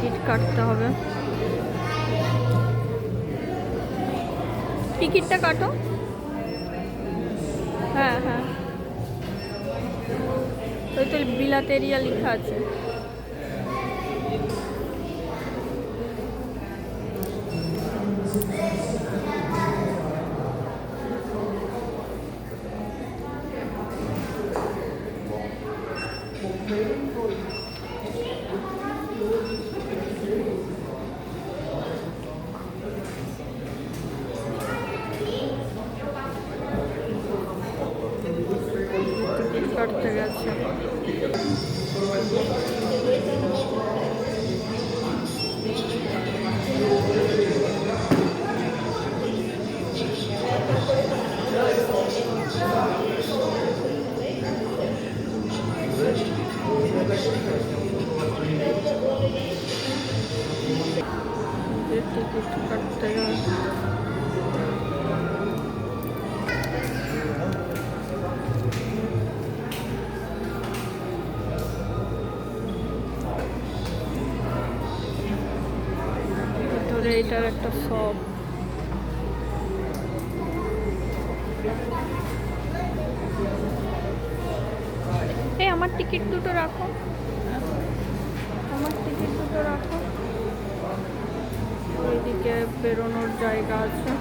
Ticket কাটতে হবে। টিকিটটা কাটো। হ্যাঁ হ্যাঁ, ওই তো বিলাতেরিয়া লেখা আছে। কাটতে গেছে। টিকিট কাটতে গেছে। এটার একটা শপ। এই আমার টিকিট দুটো রাখো, আমার টিকিট দুটো রাখো। ওইদিকে বেরোনোর জায়গা আছে।